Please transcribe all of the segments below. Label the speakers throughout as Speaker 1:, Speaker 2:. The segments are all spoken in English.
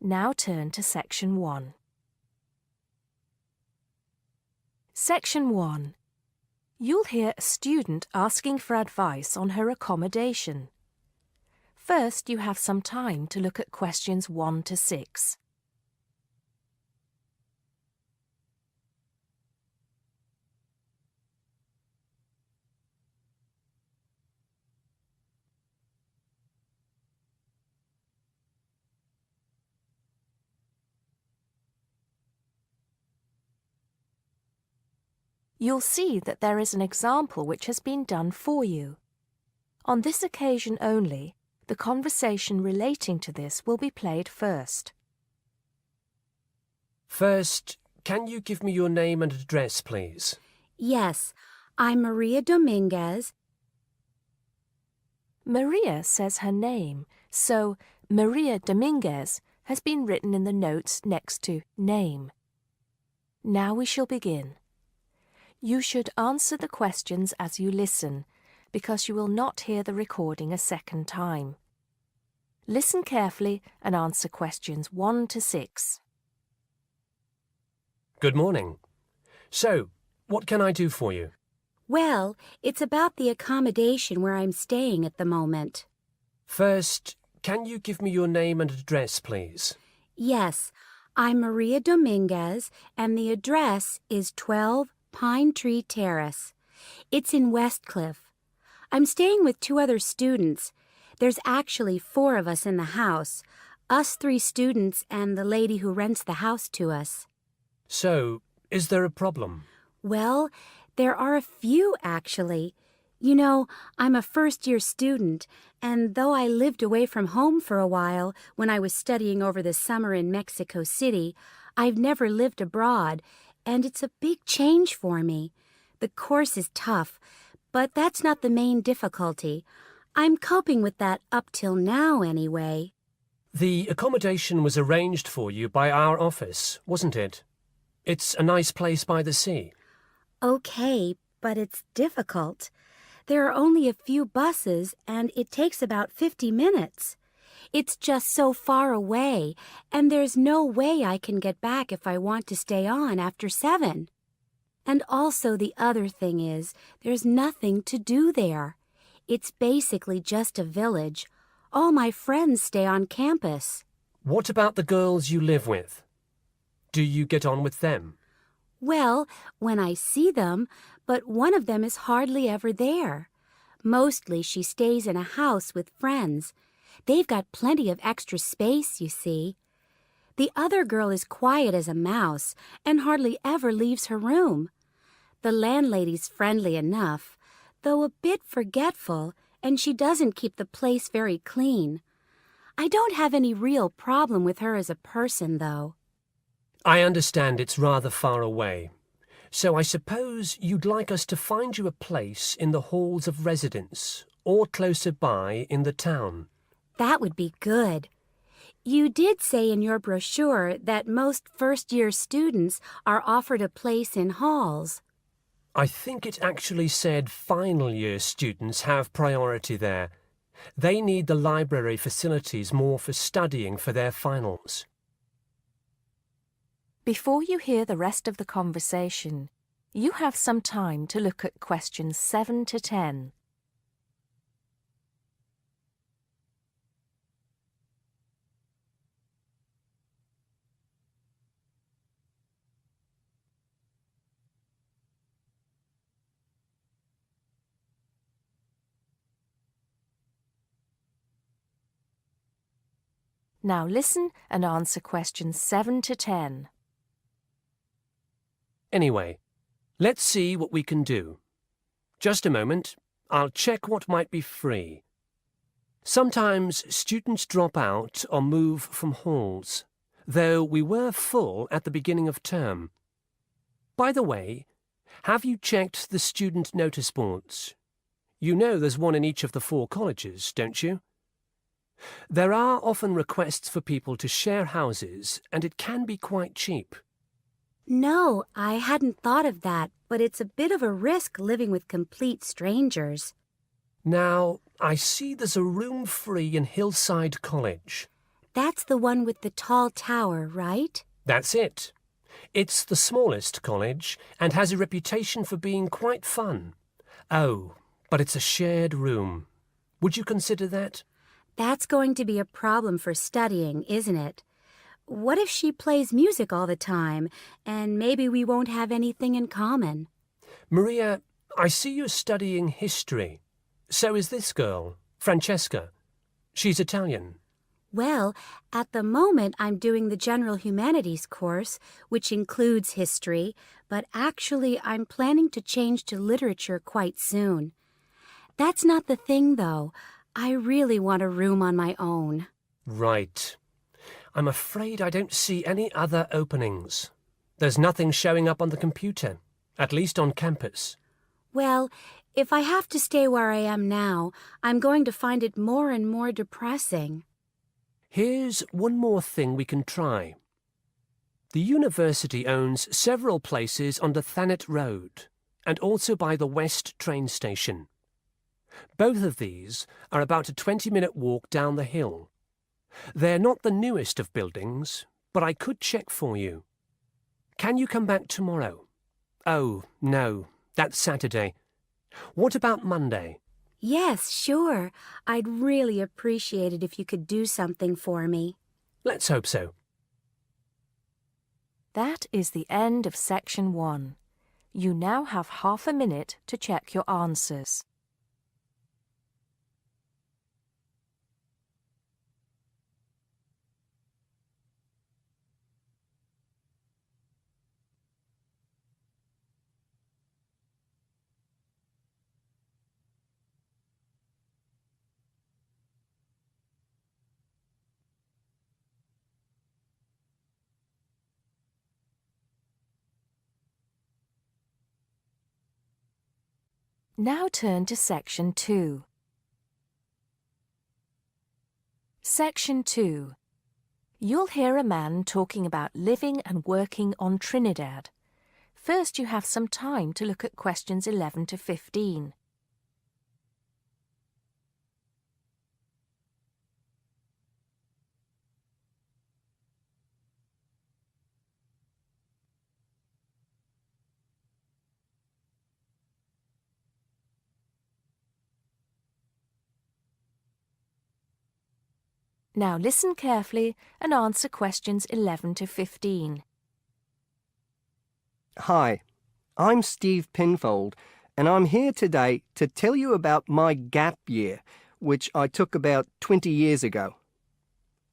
Speaker 1: Now turn to Section 1. Section 1. You'll hear a student asking for advice on her accommodation. First, you have some time to look at questions 1 to 6. You'll see that there is an example which has been done for you. On this occasion only, the conversation relating to this will be played first.
Speaker 2: First, can you give me your name and address, please?
Speaker 3: Yes, I'm Maria Dominguez.
Speaker 1: Maria says her name, so Maria Dominguez has been written in the notes next to name. Now we shall begin. You should answer the questions as you listen, because you will not hear the recording a second time. Listen carefully and answer questions 1 to 6.
Speaker 2: Good morning. So, what can I do for you?
Speaker 3: Well, it's about the accommodation where I'm staying at the moment.
Speaker 2: First, can you give me your name and address, please?
Speaker 3: Yes, I'm Maria Dominguez, and the address is 12 Pine Tree Terrace. It's in Westcliff. I'm staying with 2 other students. There's actually 4 of us in the house, us 3 students and the lady who rents the house to us.
Speaker 2: So, is there a problem?
Speaker 3: Well, there are a few, actually. You know, I'm a first-year student, and though I lived away from home for a while when I was studying over the summer in Mexico City, I've never lived abroad, and it's a big change for me. The course is tough, but that's not the main difficulty. I'm coping with that up till now, anyway.
Speaker 2: The accommodation was arranged for you by our office, wasn't it? It's a nice place by the sea.
Speaker 3: Okay, but it's difficult. There are only a few buses, and it takes about 50 minutes. It's just so far away, and there's no way I can get back if I want to stay on after 7. And also the other thing is, there's nothing to do there. It's basically just a village. All my friends stay on campus.
Speaker 2: What about the girls you live with? Do you get on with them?
Speaker 3: Well, when I see them, but one of them is hardly ever there. Mostly she stays in a house with friends. They've got plenty of extra space, you see. The other girl is quiet as a mouse and hardly ever leaves her room. The landlady's friendly enough, though a bit forgetful, and she doesn't keep the place very clean. I don't have any real problem with her as a person, though.
Speaker 2: I understand it's rather far away, so I suppose you'd like us to find you a place in the halls of residence or closer by in the town.
Speaker 3: That would be good. You did say in your brochure that most first-year students are offered a place in halls.
Speaker 2: I think it actually said final-year students have priority there. They need the library facilities more for studying for their finals.
Speaker 1: Before you hear the rest of the conversation, you have some time to look at questions 7 to 10. Now listen and answer questions 7 to 10.
Speaker 2: Anyway, let's see what we can do. Just a moment, I'll check what might be free. Sometimes students drop out or move from halls, though we were full at the beginning of term. By the way, have you checked the student notice boards? You know there's one in each of the 4 colleges, don't you? There are often requests for people to share houses, and it can be quite cheap.
Speaker 3: No, I hadn't thought of that, but it's a bit of a risk living with complete strangers.
Speaker 2: Now, I see there's a room free in Hillside College.
Speaker 3: That's the one with the tall tower, right?
Speaker 2: That's it. It's the smallest college and has a reputation for being quite fun. Oh, but it's a shared room. Would you consider that?
Speaker 3: That's going to be a problem for studying, isn't it? What if she plays music all the time, and maybe we won't have anything in common?
Speaker 2: Maria, I see you're studying history. So is this girl, Francesca. She's Italian.
Speaker 3: Well, at the moment I'm doing the General Humanities course, which includes history, but actually I'm planning to change to literature quite soon. That's not the thing, though. I really want a room on my own.
Speaker 2: Right. I'm afraid I don't see any other openings. There's nothing showing up on the computer, at least on campus.
Speaker 3: Well, if I have to stay where I am now, I'm going to find it more and more depressing.
Speaker 2: Here's one more thing we can try. The university owns several places on the Thanet Road and also by the West train station. Both of these are about a 20-minute walk down the hill. They're not the newest of buildings, but I could check for you. Can you come back tomorrow? Oh, no, that's Saturday. What about Monday?
Speaker 3: Yes, sure. I'd really appreciate it if you could do something for me.
Speaker 2: Let's hope so.
Speaker 1: That is the end of section 1. You now have half a minute to check your answers. Now turn to section 2. Section 2. You'll hear a man talking about living and working on Trinidad. First, you have some time to look at questions 11 to 15. Now listen carefully and answer questions 11 to 15.
Speaker 4: Hi, I'm Steve Pinfold, and I'm here today to tell you about my gap year, which I took about 20 years ago.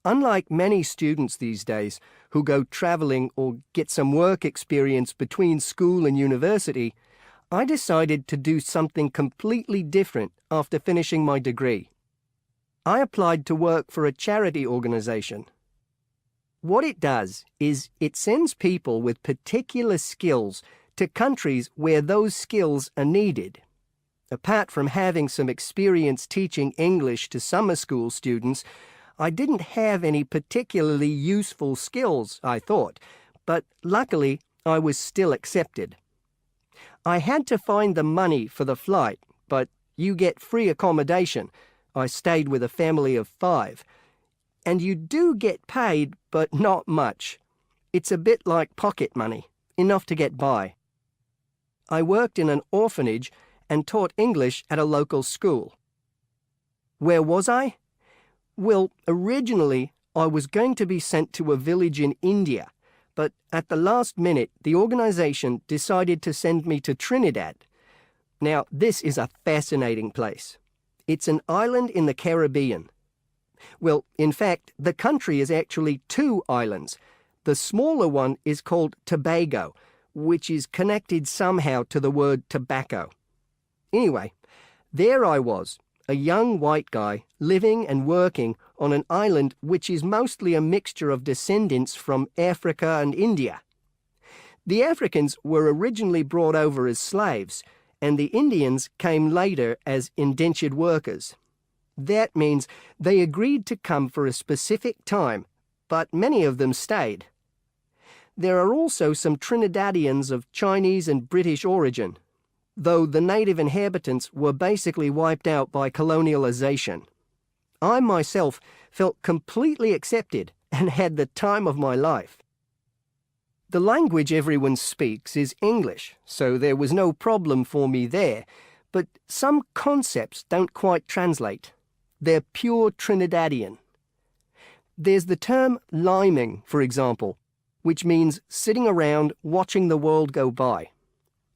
Speaker 4: Unlike many students these days who go travelling or get some work experience between school and university, I decided to do something completely different after finishing my degree. I applied to work for a charity organisation. What it does is it sends people with particular skills to countries where those skills are needed. Apart from having some experience teaching English to summer school students, I didn't have any particularly useful skills, I thought, but luckily I was still accepted. I had to find the money for the flight, but you get free accommodation. I stayed with a family of 5. And you do get paid, but not much. It's a bit like pocket money, enough to get by. I worked in an orphanage and taught English at a local school. Where was I? Well, originally I was going to be sent to a village in India, but at the last minute the organisation decided to send me to Trinidad. Now, this is a fascinating place. It's an island in the Caribbean. Well, in fact, the country is actually 2 islands. The smaller one is called Tobago, which is connected somehow to the word tobacco. Anyway, there I was, a young white guy living and working on an island which is mostly a mixture of descendants from Africa and India. The Africans were originally brought over as slaves, and the Indians came later as indentured workers. That means they agreed to come for a specific time, but many of them stayed. There are also some Trinidadians of Chinese and British origin, though the native inhabitants were basically wiped out by colonialization. I myself felt completely accepted and had the time of my life. The language everyone speaks is English, so there was no problem for me there, but some concepts don't quite translate. They're pure Trinidadian. There's the term liming, for example, which means sitting around watching the world go by.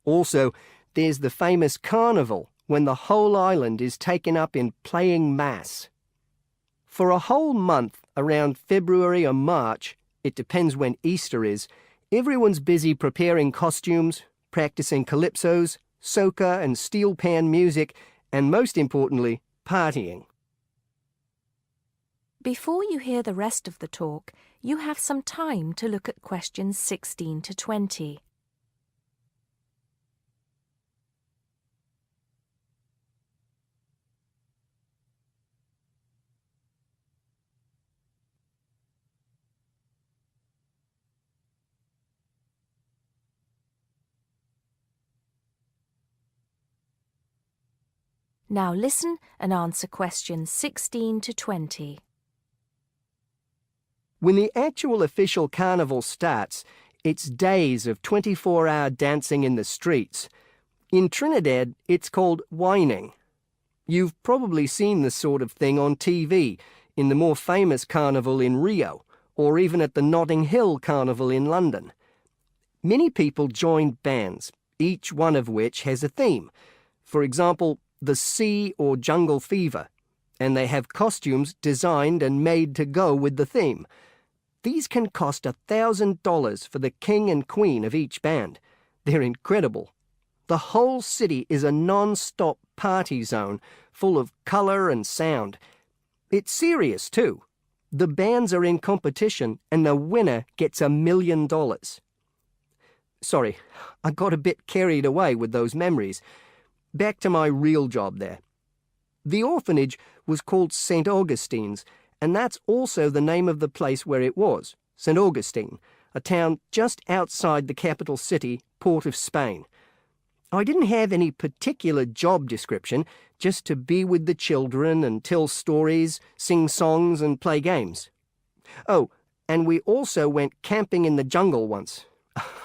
Speaker 4: Also, there's the famous carnival, when the whole island is taken up in playing mass. For a whole month, around February or March, it depends when Easter is, everyone's busy preparing costumes, practicing calypsos, soca and steel pan music, and most importantly, partying.
Speaker 1: Before you hear the rest of the talk, you have some time to look at questions 16 to 20. Now listen and answer questions 16 to 20.
Speaker 4: When the actual official carnival starts, it's days of 24-hour dancing in the streets. In Trinidad, it's called whining. You've probably seen this sort of thing on TV, in the more famous carnival in Rio, or even at the Notting Hill Carnival in London. Many people join bands, each one of which has a theme. For example, the Sea or Jungle Fever, and they have costumes designed and made to go with the theme. These can cost $1,000 for the king and queen of each band. They're incredible. The whole city is a non-stop party zone, full of colour and sound. It's serious too. The bands are in competition and the winner gets $1 million. Sorry, I got a bit carried away with those memories. Back to my real job there. The orphanage was called St. Augustine's, and that's also the name of the place where it was, St. Augustine, a town just outside the capital city, Port of Spain. I didn't have any particular job description, just to be with the children and tell stories, sing songs and play games. Oh, and we also went camping in the jungle once.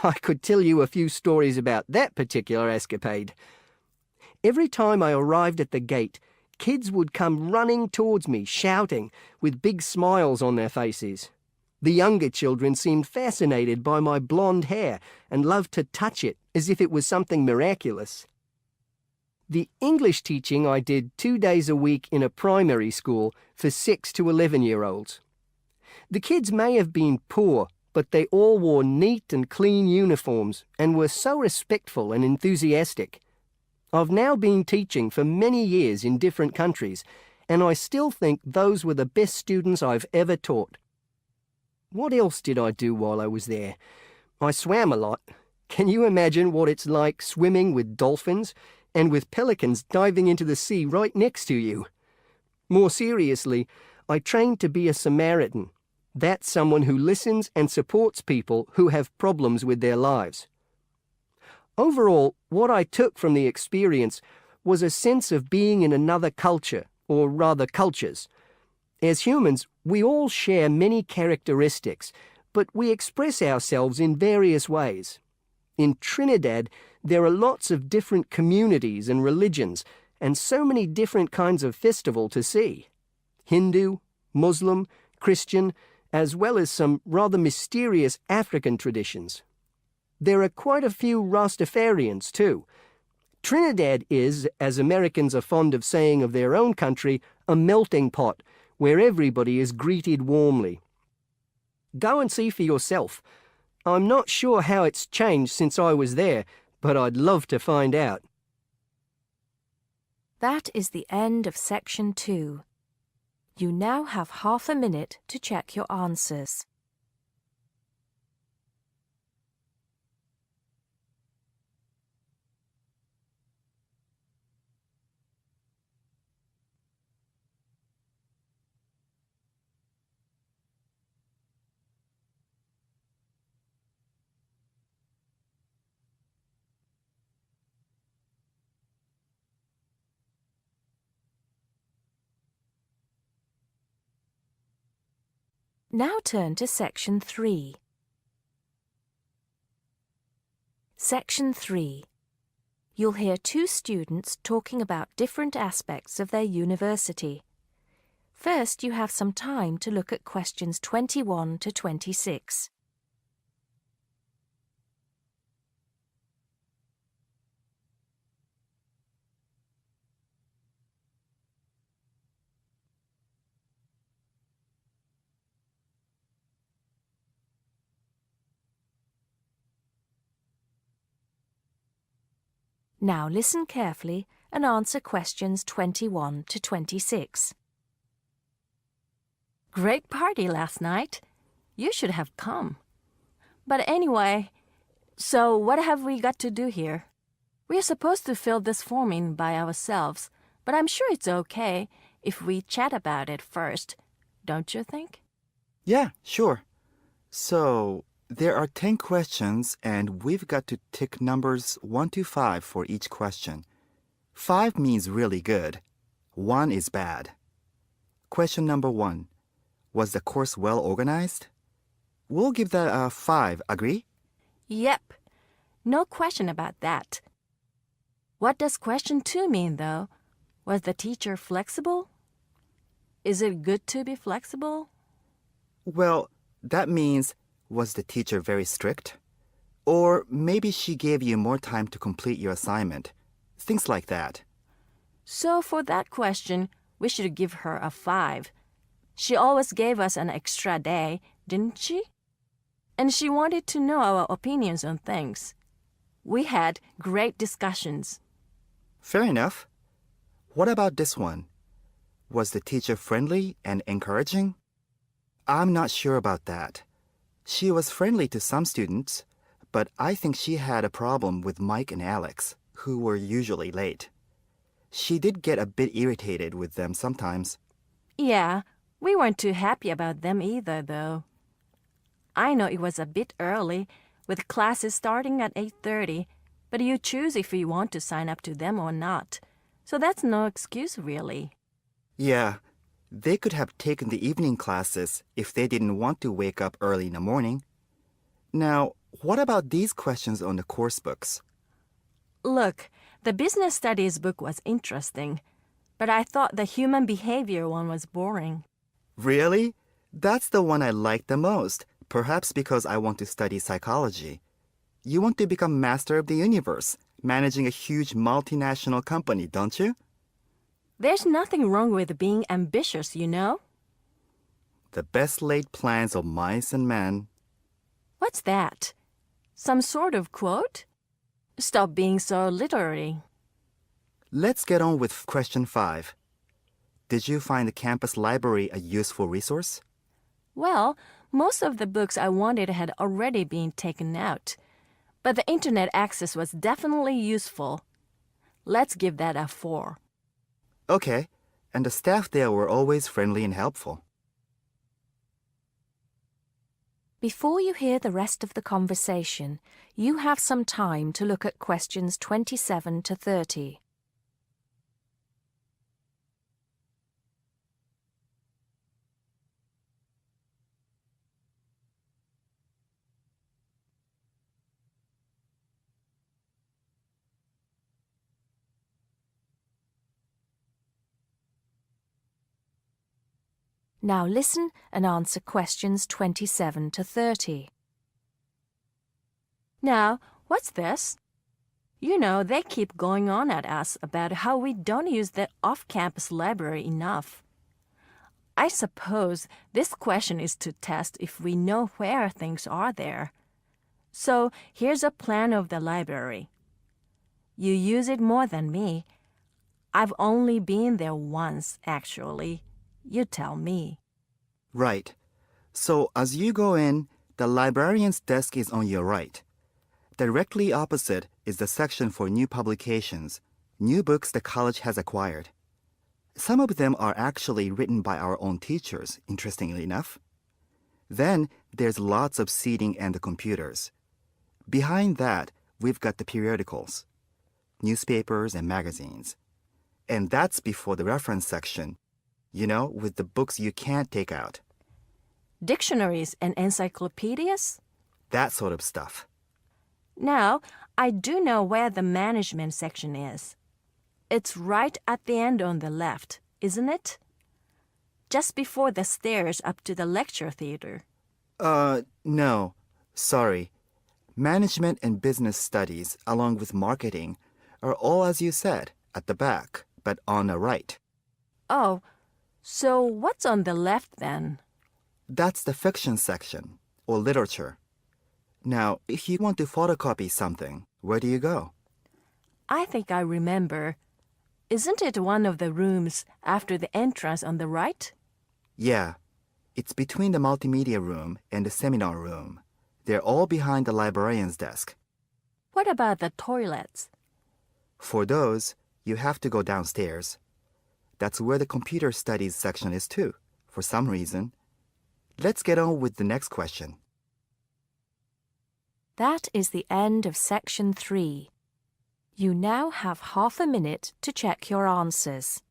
Speaker 4: I could tell you a few stories about that particular escapade. Every time I arrived at the gate, kids would come running towards me, shouting, with big smiles on their faces. The younger children seemed fascinated by my blonde hair and loved to touch it as if it was something miraculous. The English teaching I did 2 days a week in a primary school for 6 to 11-year-olds. The kids may have been poor, but they all wore neat and clean uniforms and were so respectful and enthusiastic. I've now been teaching for many years in different countries, and I still think those were the best students I've ever taught. What else did I do while I was there? I swam a lot. Can you imagine what it's like swimming with dolphins and with pelicans diving into the sea right next to you? More seriously, I trained to be a Samaritan. That's someone who listens and supports people who have problems with their lives. Overall, what I took from the experience was a sense of being in another culture, or rather cultures. As humans, we all share many characteristics, but we express ourselves in various ways. In Trinidad, there are lots of different communities and religions, and so many different kinds of festival to see. Hindu, Muslim, Christian, as well as some rather mysterious African traditions. There are quite a few Rastafarians too. Trinidad is, as Americans are fond of saying of their own country, a melting pot where everybody is greeted warmly. Go and see for yourself. I'm not sure how it's changed since I was there, but I'd love to find out.
Speaker 1: That is the end of section 2. You now have half a minute to check your answers. Now turn to Section 3. Section 3. You'll hear two students talking about different aspects of their university. First, you have some time to look at questions 21 to 26. Now listen carefully and answer questions 21 to 26.
Speaker 5: Great party last night. You should have come. But anyway, so what have we got to do here? We are supposed to fill this form in by ourselves, but I'm sure it's okay if we chat about it first, don't you think?
Speaker 6: Yeah, sure. So, there are 10 questions and we've got to tick numbers 1 to 5 for each question. 5 means really good. 1 is bad. Question number 1. Was the course well organized? We'll give that a 5, agree?
Speaker 5: Yep. No question about that. What does question 2 mean, though? Was the teacher flexible? Is it good to be flexible?
Speaker 6: Well, that means, was the teacher very strict? Or maybe she gave you more time to complete your assignment. Things like that.
Speaker 5: So for that question, we should give her a 5. She always gave us an extra day, didn't she? And she wanted to know our opinions on things. We had great discussions.
Speaker 6: Fair enough. What about this one? Was the teacher friendly and encouraging? I'm not sure about that. She was friendly to some students, but I think she had a problem with Mike and Alex, who were usually late. She did get a bit irritated with them sometimes.
Speaker 5: Yeah, we weren't too happy about them either, though. I know it was a bit early, with classes starting at 8:30, but you choose if you want to sign up to them or not. So that's no excuse, really.
Speaker 6: Yeah, they could have taken the evening classes if they didn't want to wake up early in the morning. Now, what about these questions on the course books?
Speaker 5: Look, the business studies book was interesting, but I thought the human behavior one was boring.
Speaker 6: Really? That's the one I like the most, perhaps because I want to study psychology. You want to become master of the universe, managing a huge multinational company, don't you?
Speaker 5: There's nothing wrong with being ambitious, you know?
Speaker 6: The best laid plans of mice and men.
Speaker 5: What's that? Some sort of quote? Stop being so literary.
Speaker 6: Let's get on with question 5. Did you find the campus library a useful resource?
Speaker 5: Well, most of the books I wanted had already been taken out, but the internet access was definitely useful. Let's give that a 4.
Speaker 6: Okay, and the staff there were always friendly and helpful.
Speaker 1: Before you hear the rest of the conversation, you have some time to look at questions 27 to 30. Now listen and answer questions 27 to 30.
Speaker 5: Now, what's this? You know, they keep going on at us about how we don't use the off-campus library enough. I suppose this question is to test if we know where things are there. So here's a plan of the library. You use it more than me. I've only been there once, actually. You tell me.
Speaker 6: Right. So as you go in, the librarian's desk is on your right. Directly opposite is the section for new publications, new books the college has acquired. Some of them are actually written by our own teachers, interestingly enough. Then there's lots of seating and the computers. Behind that, we've got the periodicals, newspapers and magazines. And that's before the reference section, you know, with the books you can't take out.
Speaker 5: Dictionaries and encyclopedias?
Speaker 6: That sort of stuff.
Speaker 5: Now, I do know where the management section is. It's right at the end on the left, isn't it? Just before the stairs up to the lecture theater.
Speaker 6: No. Sorry. Management and business studies, along with marketing, are all, as you said, at the back, but on the right.
Speaker 5: Oh, so what's on the left then?
Speaker 6: That's the fiction section, or literature. Now, if you want to photocopy something, where do you go?
Speaker 5: I think I remember. Isn't it one of the rooms after the entrance on the right?
Speaker 6: Yeah. It's between the multimedia room and the seminar room. They're all behind the librarian's desk.
Speaker 5: What about the toilets?
Speaker 6: For those, you have to go downstairs. That's where the computer studies section is too, for some reason. Let's get on with the next question.
Speaker 1: That is the end of section 3. You now have half a minute to check your answers.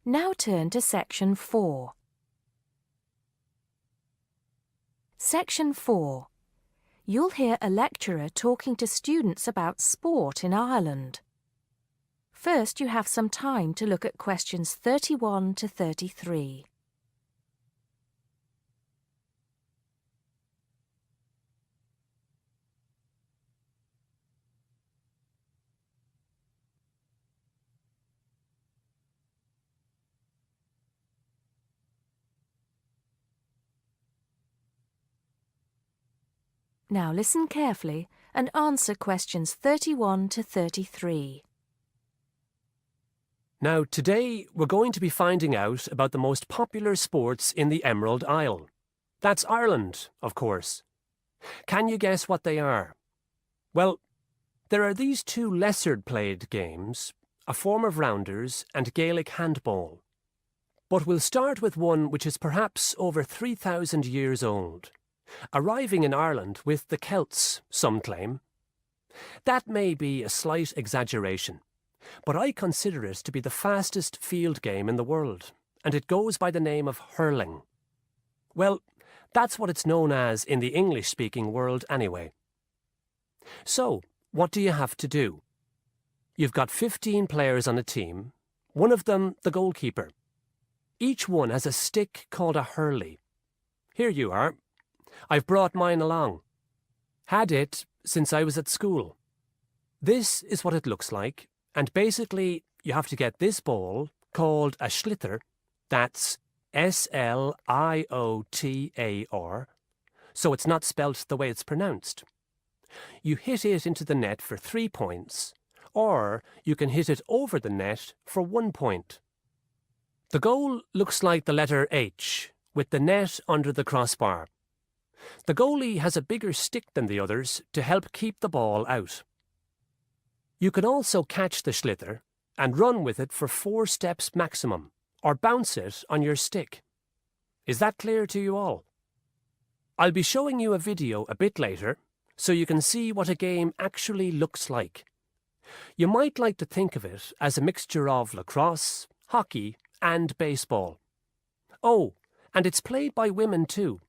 Speaker 1: Now turn to section 4. Section 4. You'll hear a lecturer talking to students about sport in Ireland. First, you have some time to look at questions 31 to 33. Now listen carefully and answer questions 31 to 33.
Speaker 2: Now, today we're going to be finding out about the most popular sports in the Emerald Isle. That's Ireland, of course. Can you guess what they are? Well, there are these two lesser-played games, a form of rounders and Gaelic handball. But we'll start with one which is perhaps over 3,000 years old, arriving in Ireland with the Celts, some claim. That may be a slight exaggeration, but I consider it to be the fastest field game in the world, and it goes by the name of hurling. Well, that's what it's known as in the English-speaking world anyway. So, what do you have to do? You've got 15 players on a team, one of them the goalkeeper. Each one has a stick called a hurley. Here you are. I've brought mine along. Had it since I was at school. This is what it looks like, and basically you have to get this ball, called a sliotar, that's S-L-I-O-T-A-R, so it's not spelt the way it's pronounced. You hit it into the net for 3 points, or you can hit it over the net for 1 point. The goal looks like the letter H, with the net under the crossbar. The goalie has a bigger stick than the others to help keep the ball out. You can also catch the sliotar and run with it for 4 steps maximum, or bounce it on your stick. Is that clear to you all? I'll be showing you a video a bit later, so you can see what a game actually looks like. You might like to think of it as a mixture of lacrosse, hockey, and baseball. Oh, and it's played by women too,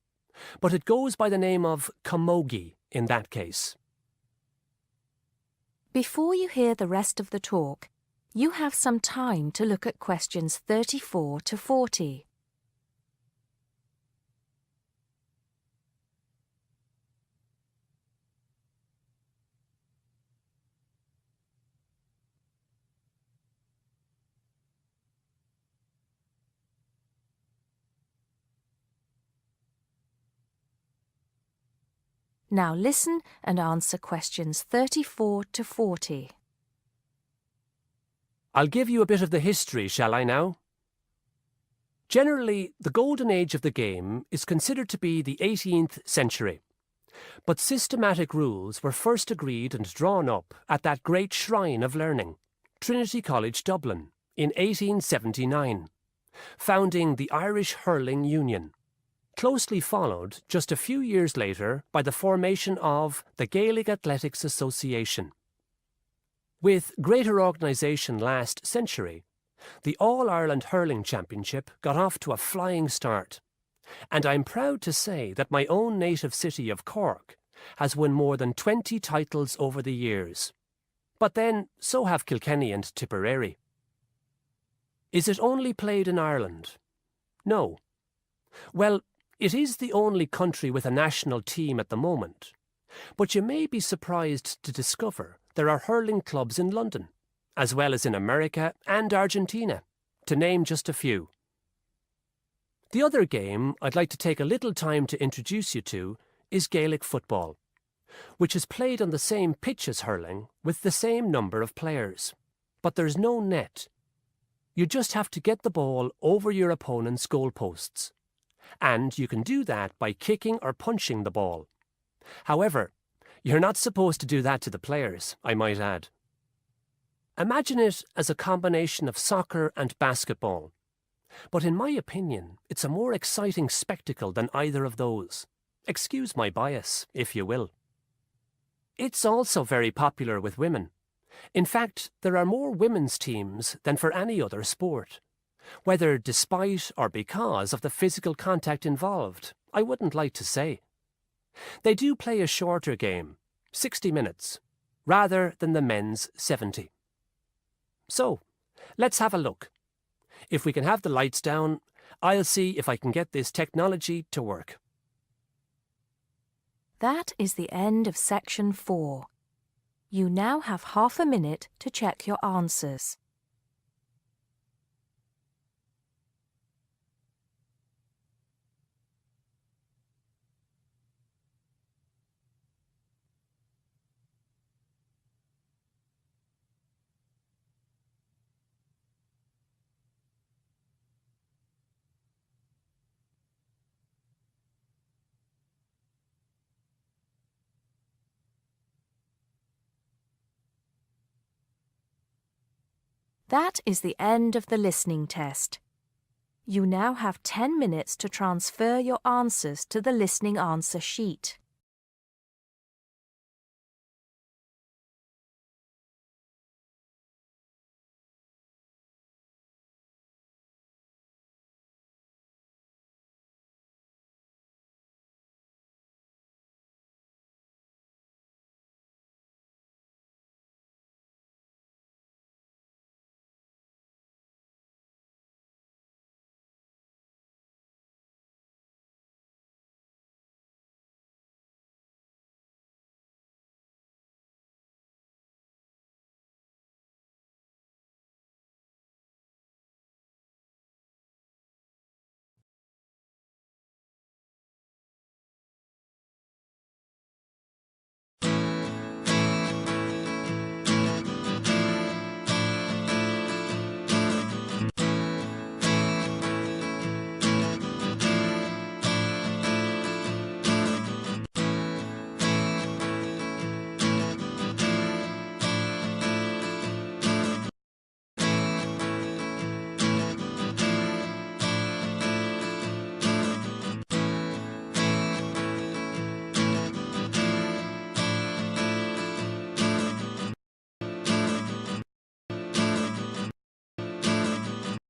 Speaker 2: but it goes by the name of camogie in that case.
Speaker 1: Before you hear the rest of the talk, you have some time to look at questions 34 to 40. Now listen and answer questions 34 to 40.
Speaker 2: I'll give you a bit of the history, shall I now? Generally, the golden age of the game is considered to be the 18th century. But systematic rules were first agreed and drawn up at that great shrine of learning, Trinity College Dublin, in 1879, founding the Irish Hurling Union, closely followed just a few years later by the formation of the Gaelic Athletics Association. With greater organisation last century, the All-Ireland Hurling Championship got off to a flying start, and I'm proud to say that my own native city of Cork has won more than 20 titles over the years. But then, so have Kilkenny and Tipperary. Is it only played in Ireland? No. Well, it is the only country with a national team at the moment, but you may be surprised to discover there are hurling clubs in London, as well as in America and Argentina, to name just a few. The other game I'd like to take a little time to introduce you to is Gaelic football, which is played on the same pitch as hurling with the same number of players, but there's no net. You just have to get the ball over your opponent's goalposts, and you can do that by kicking or punching the ball. However, you're not supposed to do that to the players, I might add. Imagine it as a combination of soccer and basketball. But in my opinion, it's a more exciting spectacle than either of those. Excuse my bias, if you will. It's also very popular with women. In fact, there are more women's teams than for any other sport. Whether despite or because of the physical contact involved, I wouldn't like to say. They do play a shorter game, 60 minutes, rather than the men's 70. So, let's have a look. If we can have the lights down, I'll see if I can get this technology to work.
Speaker 1: That is the end of section 4. You now have half a minute to check your answers. That is the end of the listening test. You now have 10 minutes to transfer your answers to the listening answer sheet.